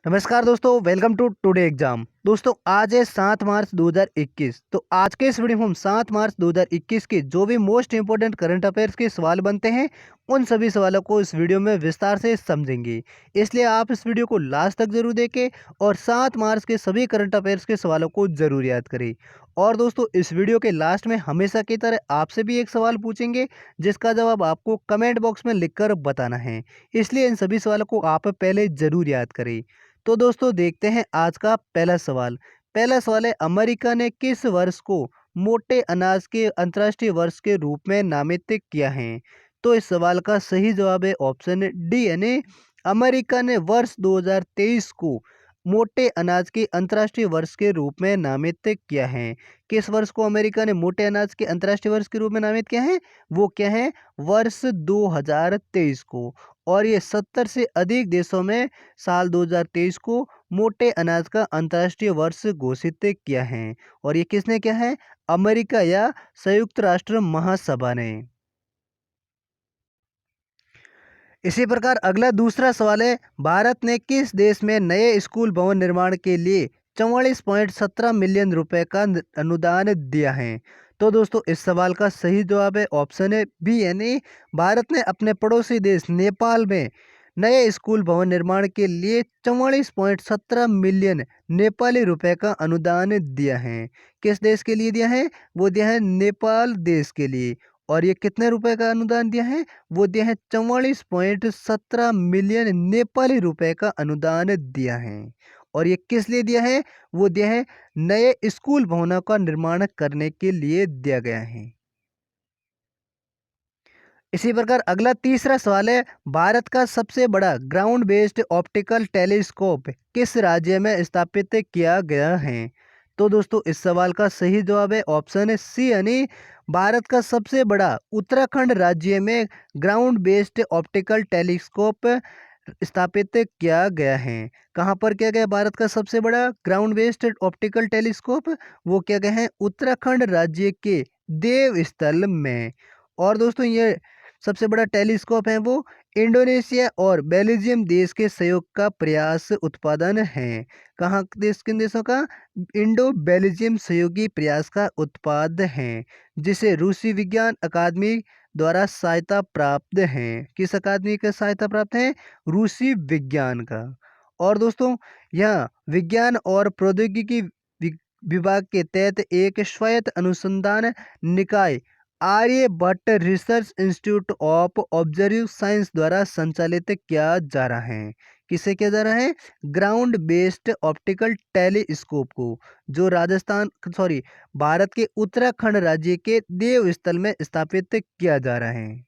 नमस्कार दोस्तों, welcome to today exam. दोस्तों आज है 7 मार्च 2021। तो आज के इस वीडियो में हम 7 मार्च 2021 के जो भी मोस्ट इंपोर्टेंट करंट अफेयर्स के सवाल बनते हैं उन सभी सवालों को इस वीडियो में विस्तार से समझेंगे। इसलिए आप इस वीडियो को लास्ट तक जरूर देखें और 7 मार्च के सभी करंट अफेयर्स के सवालों को जरूर याद करें। और दोस्तों इस वीडियो के लास्ट में हमेशा की तरह आपसे भी एक सवाल पूछेंगे जिसका जवाब आपको कमेंट बॉक्स में लिखकर बताना है। इसलिए इन सभी सवालों को आप पहले जरूर याद करें। तो दोस्तों देखते हैं आज का पहला सवाल। पहला सवाल है, अमेरिका ने किस वर्ष को मोटे अनाज के अंतर्राष्ट्रीय वर्ष के रूप में नामित किया है? तो इस सवाल का सही जवाब है ऑप्शन डी यानी अमेरिका ने वर्ष 2023 को मोटे अनाज के अंतर्राष्ट्रीय वर्ष के रूप में नामित किया है। किस वर्ष को अमेरिका ने मोटे अनाज के अंतर्राष्ट्रीय वर्ष के रूप में नामित किया है? वो क्या है? वर्ष 2023 को। और ये 70 से अधिक देशों में साल 2023 को मोटे अनाज का अंतर्राष्ट्रीय वर्ष घोषित किया है। और ये किसने किया है? अमेरिका या संयुक्त राष्ट्र महासभा ने। इसी प्रकार अगला दूसरा सवाल है, भारत ने किस देश में नए स्कूल भवन निर्माण के लिए 44.17 मिलियन रुपए का अनुदान दिया है? तो दोस्तों इस सवाल का सही जवाब है ऑप्शन है बी यानी भारत ने अपने पड़ोसी देश नेपाल में नए स्कूल भवन निर्माण के लिए 44.17 मिलियन नेपाली रुपए का अनुदान दिया है। किस देश के लिए दिया है? वो दिया है नेपाल देश के लिए। और ये कितने रुपए का अनुदान दिया है? वो दिया है 44.17 मिलियन नेपाली रुपए का अनुदान दिया है। और ये किस लिए दिया है? वो दिया है नए स्कूल भवनों का निर्माण करने के लिए दिया गया है। इसी प्रकार अगला तीसरा सवाल है, भारत का सबसे बड़ा ग्राउंड बेस्ड ऑप्टिकल टेलीस्कोप किस राज्य में स्थापित किया गया है? तो दोस्तों इस सवाल का सही जवाब है ऑप्शन है सी यानी भारत का सबसे बड़ा उत्तराखंड राज्य में ग्राउंड बेस्ड ऑप्टिकल टेलीस्कोप स्थापित किया गया है। कहाँ पर किया गया भारत का सबसे बड़ा ग्राउंड बेस्ड ऑप्टिकल टेलीस्कोप? वो क्या गया है? उत्तराखंड राज्य के देवस्थल में। और दोस्तों ये सबसे बड़ा टेलीस्कोप है वो इंडोनेशिया और बेल्जियम देश के सहयोग का प्रयास उत्पादन है। कहाँ देश, किन देशों का? इंडो बेल्जियम सहयोगी प्रयास का उत्पाद है जिसे रूसी विज्ञान अकादमी द्वारा सहायता प्राप्त है। किस अकादमी का सहायता प्राप्त है? रूसी विज्ञान का। और दोस्तों यह विज्ञान और प्रौद्योगिकी विभाग के तहत एक स्वायत्त अनुसंधान निकाय Aryabhatta research institute of observe science द्वारा संचालित किया जा रहा है। किसे किया जा रहा है? ग्राउंड बेस्ड ऑप्टिकल टेलीस्कोप को, जो भारत के उत्तराखंड राज्य के देवस्थल में स्थापित किया जा रहा है।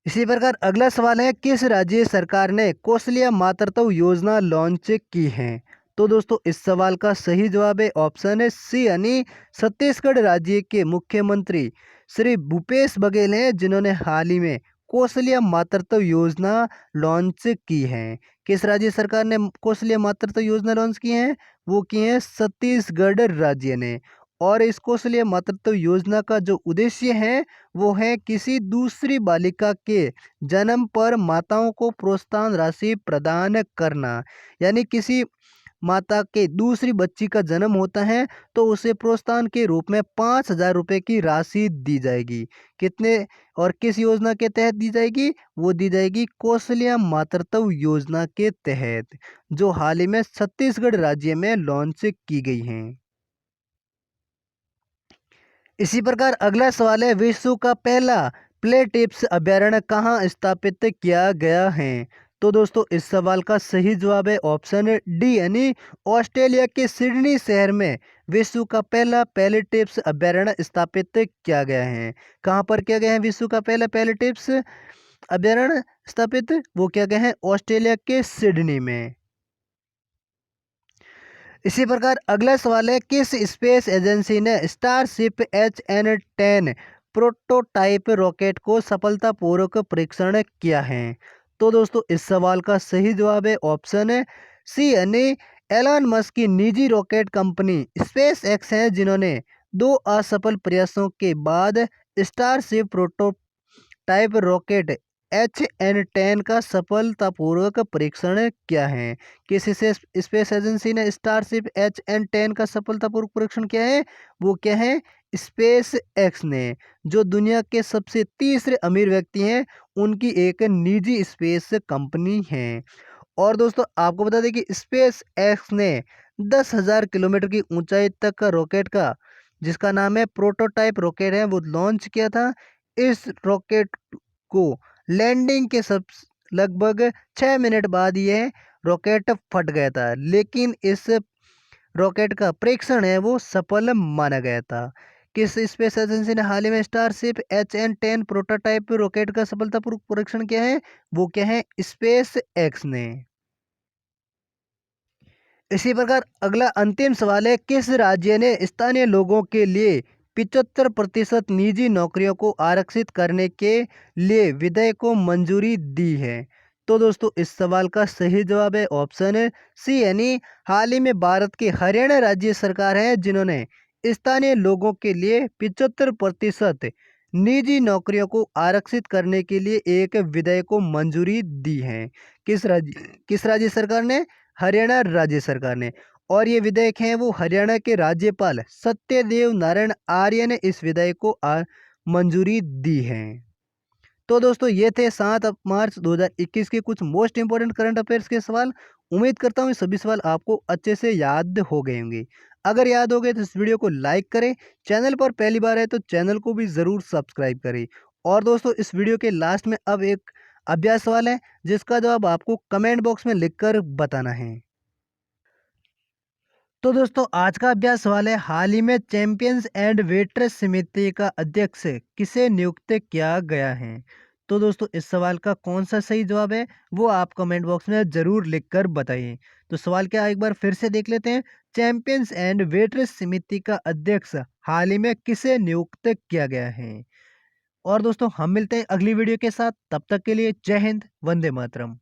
इसी प्रकार अगला सवाल है, किस राज्य सरकार ने कौशल्या मातृत्व योजना लॉन्च की है? तो दोस्तों इस सवाल का सही जवाब है ऑप्शन है सी यानी छत्तीसगढ़ राज्य के मुख्यमंत्री श्री भूपेश बघेल हैं जिन्होंने हाल ही में कौशल्या मातृत्व योजना लॉन्च की है। किस राज्य सरकार ने कौशल्या मातृत्व योजना लॉन्च की है? वो की है छत्तीसगढ़ राज्य ने। और इस कौशल्या मातृत्व योजना का जो उद्देश्य है वो है किसी दूसरी बालिका के जन्म पर माताओं को प्रोत्साहन राशि प्रदान करना। यानी किसी माता के दूसरी बच्ची का जन्म होता है तो उसे प्रोत्साहन के रूप में 5,000 रुपये की राशि दी जाएगी। कितने और किस योजना के तहत दी जाएगी? वो दी जाएगी कौशल्या मातृत्व योजना के तहत, जो हाल ही में छत्तीसगढ़ राज्य में लॉन्च की गई है। इसी प्रकार अगला सवाल है, विश्व का पहला प्ले टिप्स अभ्यारण्य कहाँ स्थापित किया गया है? तो दोस्तों इस सवाल का सही जवाब है ऑप्शन डी यानी ऑस्ट्रेलिया के सिडनी शहर में विश्व का पहला प्ले टिप्स अभ्यारण्य स्थापित किया गया है। कहाँ पर किया गया है विश्व का पहला प्ले टिप्स अभ्यारण्य स्थापित? वो किया गया है ऑस्ट्रेलिया के सिडनी में। इसी प्रकार अगला सवाल है, किस स्पेस एजेंसी ने स्टारशिप HN10 प्रोटोटाइप रॉकेट को सफलतापूर्वक परीक्षण किया है? तो दोस्तों इस सवाल का सही जवाब है ऑप्शन है सी यानी एलन मस्क की निजी रॉकेट कंपनी स्पेस एक्स है जिन्होंने 2 असफल प्रयासों के बाद स्टारशिप प्रोटोटाइप रॉकेट HN-10 का सफलतापूर्वक परीक्षण क्या है? किस स्पेस एजेंसी ने स्टारशिप HN-10 का सफलतापूर्वक परीक्षण किया है? वो क्या है? स्पेस एक्स ने। जो दुनिया के सबसे तीसरे अमीर व्यक्ति हैं, उनकी एक निजी स्पेस कंपनी है। और दोस्तों आपको बता दें कि स्पेस एक्स ने 10,000 किलोमीटर की ऊंचाई तक का रॉकेट का, जिसका नाम है प्रोटोटाइप रॉकेट है, वो लॉन्च किया था। इस रॉकेट को लैंडिंग के सब लगभग 6 मिनट बाद यह रॉकेट फट गया था, लेकिन इस रॉकेट का परीक्षण है वो सफल माना गया था। किस स्पेस एजेंसी ने हाल ही में स्टारशिप HN-10 प्रोटोटाइप रॉकेट का सफलतापूर्वक परीक्षण किया है? वो क्या है? स्पेस एक्स ने। इसी प्रकार अगला अंतिम सवाल है, किस राज्य ने स्थानीय लोगों के लिए 75% निजी नौकरियों को आरक्षित करने के लिए विधेयक को मंजूरी दी है? तो दोस्तों इस सवाल का सही जवाब है ऑप्शन सी, यानी हाल ही में भारत की हरियाणा राज्य सरकार है जिन्होंने स्थानीय लोगों के लिए 75% निजी नौकरियों को आरक्षित करने के लिए एक विधेयक को मंजूरी दी है। किस राज्य सरकार ने? हरियाणा राज्य सरकार ने। और ये विधेयक है वो हरियाणा के राज्यपाल सत्यदेव नारायण आर्य ने इस विधेयक को मंजूरी दी है। तो दोस्तों ये थे 7 मार्च 2021 के कुछ मोस्ट इंपोर्टेंट करंट अफेयर्स के सवाल। उम्मीद करता हूँ ये सभी सवाल आपको अच्छे से याद हो गए होंगे। अगर याद हो गए तो इस वीडियो को लाइक करें, चैनल पर पहली बार है तो चैनल को भी ज़रूर सब्सक्राइब करें। और दोस्तों इस वीडियो के लास्ट में अब एक अभ्यास सवाल है जिसका जवाब आपको कमेंट बॉक्स में लिखकर बताना है। तो दोस्तों आज का अभ्यास सवाल है, हाल ही में चैंपियंस एंड वेटर्स समिति का अध्यक्ष किसे नियुक्त किया गया है? तो दोस्तों इस सवाल का कौन सा सही जवाब है वो आप कमेंट बॉक्स में जरूर लिखकर बताइए। तो सवाल क्या एक बार फिर से देख लेते हैं, चैंपियंस एंड वेटर्स समिति का अध्यक्ष हाल ही में किसे नियुक्त किया गया है? और दोस्तों हम मिलते हैं अगली वीडियो के साथ, तब तक के लिए जय हिंद, वंदे मातरम।